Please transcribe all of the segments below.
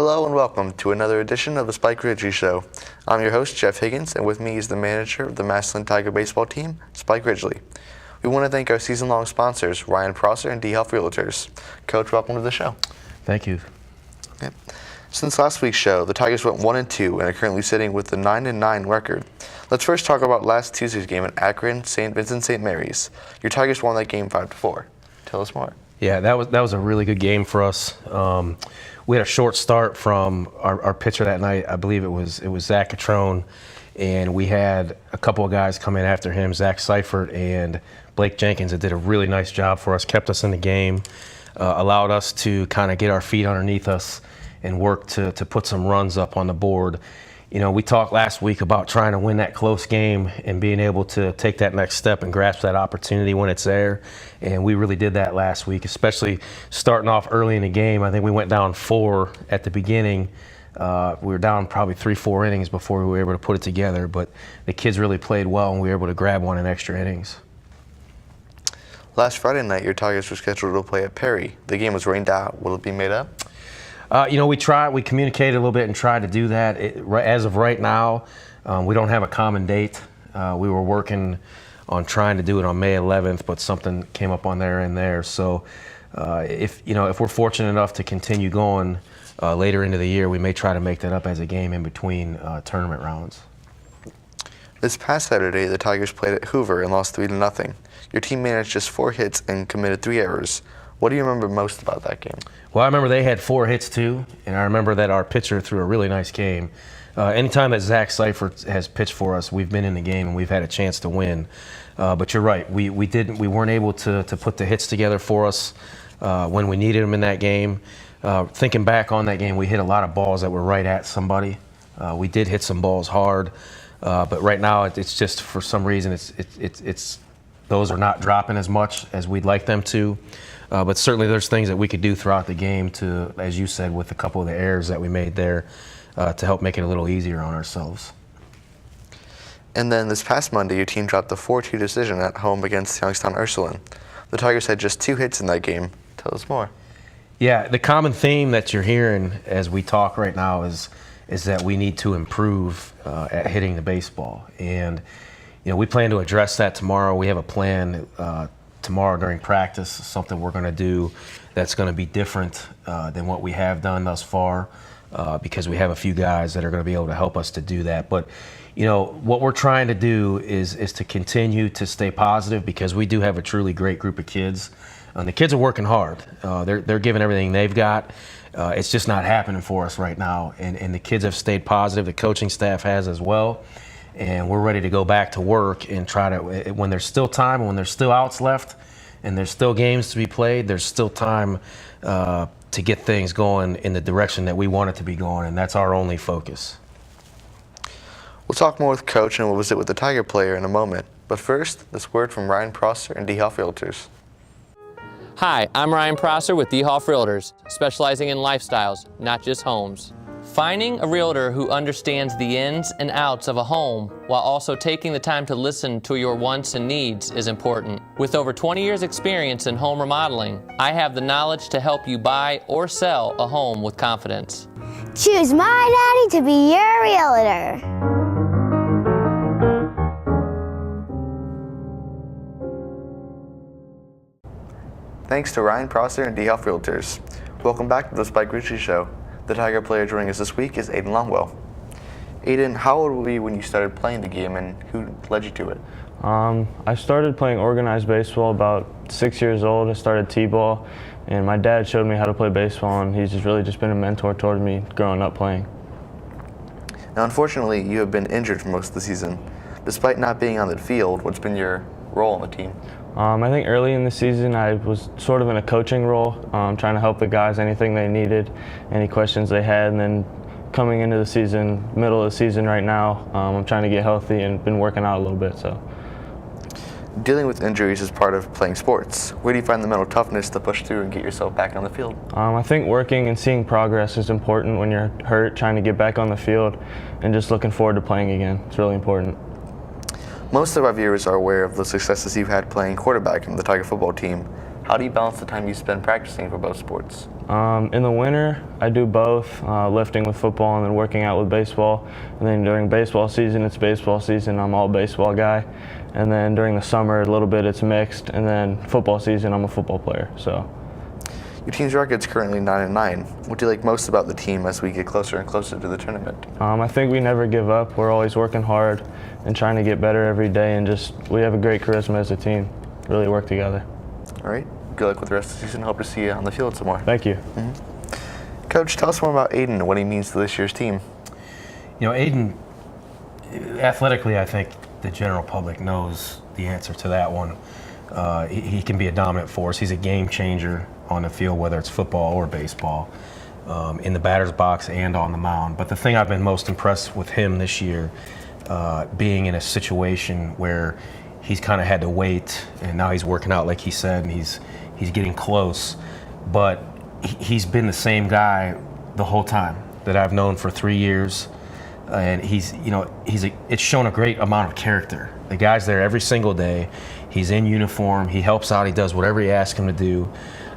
Hello and welcome to another edition of the Spike Ridgley Show. I'm your host, Jeff Higgins, and with me is the manager of the Massillon Tiger baseball team, Spike Ridgley. We want to thank our season-long sponsors, Ryan Prosser and D-Health Realtors. Coach, welcome to the show. Thank you. Okay. Since last week's show, the Tigers went 1-2 and are currently sitting with a 9-9 record. Let's first talk about last Tuesday's game at Akron, St. Vincent St. Mary's. Your Tigers won that game 5-4. Tell us more. Yeah, that was a really good game for us. We had a short start from our pitcher that night. I believe it was Zach Catrone, and we had a couple of guys come in after him, Zach Seifert and Blake Jenkins, that did a really nice job for us, kept us in the game, allowed us to kind of get our feet underneath us and work to put some runs up on the board. You know, we talked last week about trying to win that close game and being able to take that next step and grasp that opportunity when it's there. And we really did that last week, especially starting off early in the game. I think we went down 4 at the beginning. We were down probably 3-4 innings before we were able to put it together. But the kids really played well, and we were able to grab one in extra innings. Last Friday night, your Tigers were scheduled to play at Perry. The game was rained out. Will it be made up? We communicated a little bit and tried to do that. As of right now, we don't have a common date. We were working on trying to do it on May 11th, but something came up on there. So if we're fortunate enough to continue going later into the year, we may try to make that up as a game in between tournament rounds. This past Saturday, the Tigers played at Hoover and lost 3-0. Your team managed just 4 hits and committed 3 errors. What do you remember most about that game? Well, I remember they had 4 hits too, and I remember that our pitcher threw a really nice game. Anytime that Zach Seifert has pitched for us, we've been in the game and we've had a chance to win. But you're right, we weren't able to put the hits together for us when we needed them in that game. Thinking back on that game, we hit a lot of balls that were right at somebody. We did hit some balls hard, but right now it's just for some reason it's those are not dropping as much as we'd like them to. But certainly there's things that we could do throughout the game to, as you said, with a couple of the errors that we made there to help make it a little easier on ourselves. And then this past Monday, your team dropped a 4-2 decision at home against Youngstown Ursuline. The Tigers had just 2 hits in that game. Tell us more. Yeah, the common theme that you're hearing as we talk right now is that we need to improve at hitting the baseball. And, we plan to address that tomorrow. We have a plan tomorrow during practice, something we're going to do that's going to be different than what we have done thus far because we have a few guys that are going to be able to help us to do that. But, what we're trying to do is to continue to stay positive because we do have a truly great group of kids. The kids are working hard. They're giving everything they've got. It's just not happening for us right now. And the kids have stayed positive. The coaching staff has as well. And we're ready to go back to work and try to, when there's still time, when there's still outs left, and there's still games to be played, there's still time to get things going in the direction that we want it to be going, and that's our only focus. We'll talk more with Coach and we'll visit with the Tiger player in a moment. But first, this word from Ryan Prosser and D-Health Realtors. Hi, I'm Ryan Prosser with D-Health Realtors, specializing in lifestyles, not just homes. Finding a realtor who understands the ins and outs of a home while also taking the time to listen to your wants and needs is important. With over 20 years experience in home remodeling, I have the knowledge to help you buy or sell a home with confidence. Choose my daddy to be your realtor. Thanks to Ryan Prosser and D-Health Realtors. Welcome back to the Spike Ridgley Show. The Tiger player joining us this week is Aiden Longwell. Aiden, how old were you when you started playing the game and who led you to it? I started playing organized baseball about 6 years old. I started t-ball, and my dad showed me how to play baseball, and he's really been a mentor toward me growing up playing. Now, unfortunately, you have been injured for most of the season. Despite not being on the field, what's been your role on the team? I think early in the season I was sort of in a coaching role, trying to help the guys anything they needed, any questions they had, and then coming into the season, middle of the season right now, I'm trying to get healthy and been working out a little bit. So, dealing with injuries is part of playing sports. Where do you find the mental toughness to push through and get yourself back on the field? I think working and seeing progress is important when you're hurt, trying to get back on the field, and just looking forward to playing again. It's really important. Most of our viewers are aware of the successes you've had playing quarterback in the Tiger football team. How do you balance the time you spend practicing for both sports? In the winter, I do both, lifting with football and then working out with baseball. And then during baseball season, it's baseball season. I'm all baseball guy. And then during the summer, a little bit it's mixed. And then football season, I'm a football player. So. Your team's record's currently 9-9. What do you like most about the team as we get closer and closer to the tournament? I think we never give up. We're always working hard and trying to get better every day. And we have a great charisma as a team. Really work together. All right. Good luck with the rest of the season. Hope to see you on the field some more. Thank you. Coach, tell us more about Aiden and what he means to this year's team. Aiden, athletically, I think the general public knows the answer to that one. He can be a dominant force. He's a game changer on the field, whether it's football or baseball, in the batter's box and on the mound. But the thing I've been most impressed with him this year, being in a situation where he's kind of had to wait, and now he's working out, like he said, and he's getting close. But he's been the same guy the whole time that I've known for 3 years, and it's shown a great amount of character. The guy's there every single day. He's in uniform. He helps out. He does whatever you ask him to do,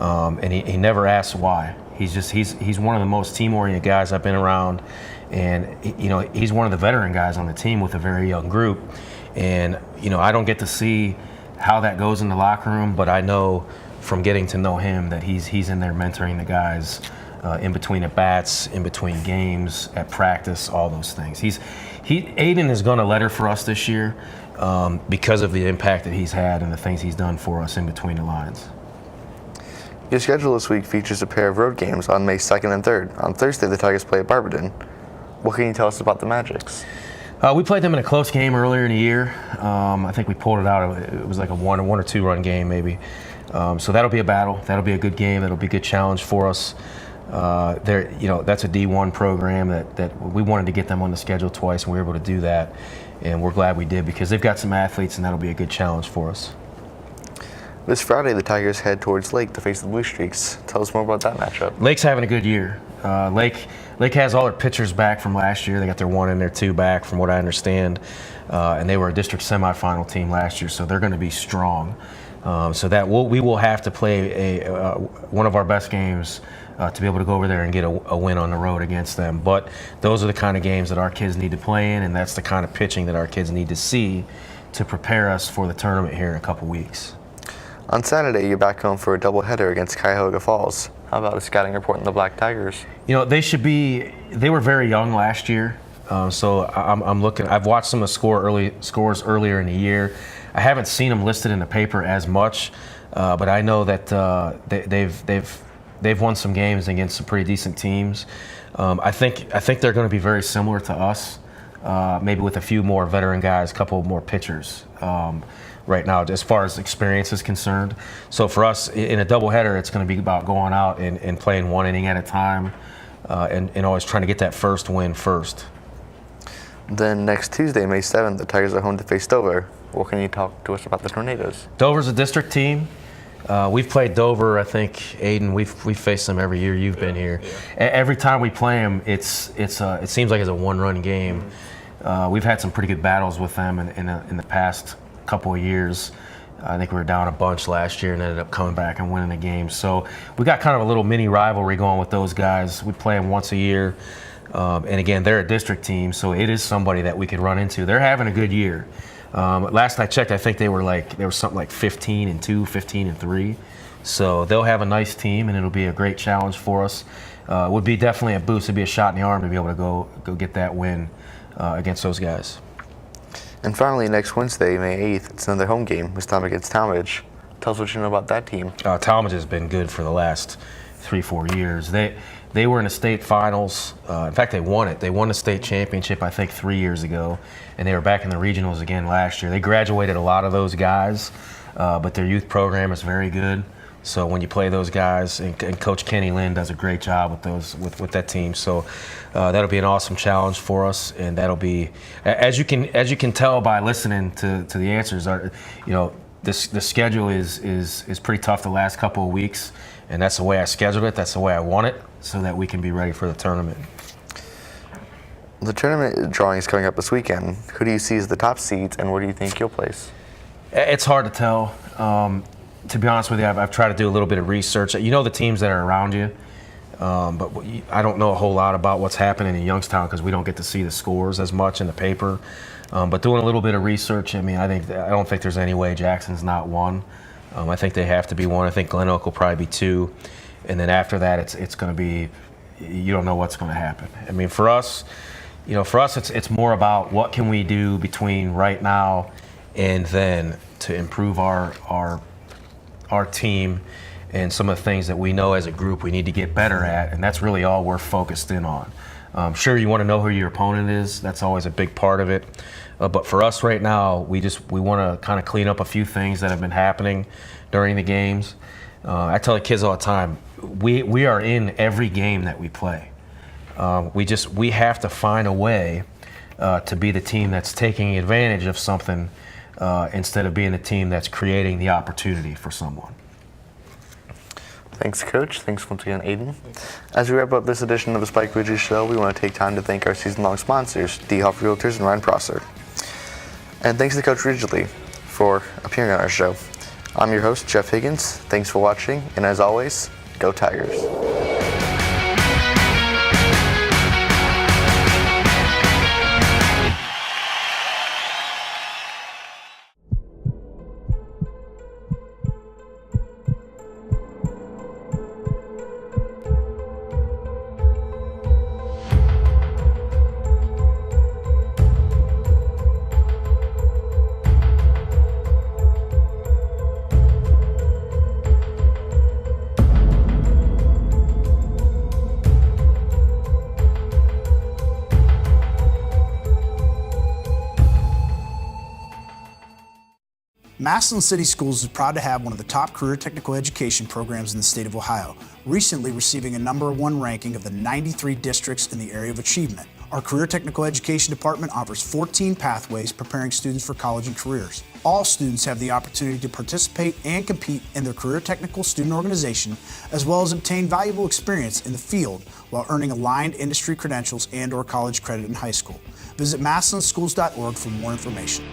and he never asks why. He's one of the most team-oriented guys I've been around, and he's one of the veteran guys on the team with a very young group. And I don't get to see how that goes in the locker room, but I know from getting to know him that he's in there mentoring the guys in between at bats, in between games, at practice, all those things. Aiden is going to letter for us this year because of the impact that he's had and the things he's done for us in between the lines. Your schedule this week features a pair of road games on May 2nd and 3rd. On Thursday, the Tigers play at Barberton. What can you tell us about the Magics? We played them in a close game earlier in the year. I think we pulled it out. It was like a one or two run game maybe. So that'll be a battle. That'll be a good game. That'll be a good challenge for us. That's a D1 program that we wanted to get them on the schedule twice, and we were able to do that. And we're glad we did because they've got some athletes, and that'll be a good challenge for us. This Friday, the Tigers head towards Lake to face the Blue Streaks. Tell us more about that matchup. Lake's having a good year. Lake has all their pitchers back from last year. They got their 1 and their 2 back, from what I understand, and they were a district semifinal team last year, so they're going to be strong. So that we will have to play one of our best games to be able to go over there and get a win on the road against them. But those are the kind of games that our kids need to play in, and that's the kind of pitching that our kids need to see to prepare us for the tournament here in a couple weeks. On Saturday, you're back home for a doubleheader against Cuyahoga Falls. How about a scouting report on the Black Tigers? They were very young last year, so I'm looking. I've watched some of the scores earlier in the year. I haven't seen them listed in the paper as much, but I know that they've won some games against some pretty decent teams. I think they're going to be very similar to us, maybe with a few more veteran guys, a couple more pitchers. Right now, as far as experience is concerned. So for us, in a doubleheader, it's going to be about going out and playing 1 inning at a time and always trying to get that first win first. Then next Tuesday, May 7th, the Tigers are home to face Dover. What can you talk to us about the Tornadoes? Dover's a district team. We've played Dover, I think, Aiden, we've faced them every year you've been here. Every time we play them, it seems like it's a 1-run game. We've had some pretty good battles with them in the past couple of years. I think we were down a bunch last year and ended up coming back and winning the game. So we got kind of a little mini rivalry going with those guys. We play them once a year. And again, they're a district team, so it is somebody that we could run into. They're having a good year. Last I checked, I think they were something like 15-2, 15-3. So they'll have a nice team, and it'll be a great challenge for us. It would be definitely a boost. It'd be a shot in the arm to be able to go get that win against those guys. And finally, next Wednesday, May 8th, it's another home game, this time against Talmadge. Tell us what you know about that team. Talmadge has been good for the last 3-4 years. They were in the state finals. In fact, they won it. They won the state championship, I think, 3 years ago, and they were back in the regionals again last year. They graduated a lot of those guys, but their youth program is very good. So when you play those guys, and Coach Kenny Lynn does a great job with that team. So that'll be an awesome challenge for us, and that'll be, as you can tell by listening to the answers, the schedule is pretty tough the last couple of weeks, and that's the way I scheduled it. That's the way I want it, so that we can be ready for the tournament. The tournament drawing is coming up this weekend. Who do you see as the top seeds, and where do you think you'll place? It's hard to tell. to be honest with you, I've tried to do a little bit of research. You know the teams that are around you, but I don't know a whole lot about what's happening in Youngstown because we don't get to see the scores as much in the paper. But doing a little bit of research, I mean, I don't think there's any way Jackson's not one. I think they have to be one. I think Glen Oak will probably be two, and then after that, it's going to be, you don't know what's going to happen. I mean, for us, it's more about what can we do between right now and then to improve our team and some of the things that we know as a group we need to get better at, and that's really all we're focused in on. Sure, you want to know who your opponent is. That's always a big part of it. But for us right now, we want to kind of clean up a few things that have been happening during the games. I tell the kids all the time, we are in every game that we play. We have to find a way to be the team that's taking advantage of something instead of being the team that's creating the opportunity for someone. Thanks, Coach. Thanks once again, Aiden. As we wrap up this edition of the Spike Ridgley Show, we want to take time to thank our season-long sponsors, DeHoff Realtors and Ryan Prosser. And thanks to Coach Ridgley for appearing on our show. I'm your host, Jeff Higgins. Thanks for watching, and as always, go Tigers. Massillon City Schools is proud to have one of the top career technical education programs in the state of Ohio, recently receiving a #1 ranking of the 93 districts in the area of achievement. Our career technical education department offers 14 pathways preparing students for college and careers. All students have the opportunity to participate and compete in their career technical student organization, as well as obtain valuable experience in the field while earning aligned industry credentials and/or college credit in high school. Visit massillonschools.org for more information.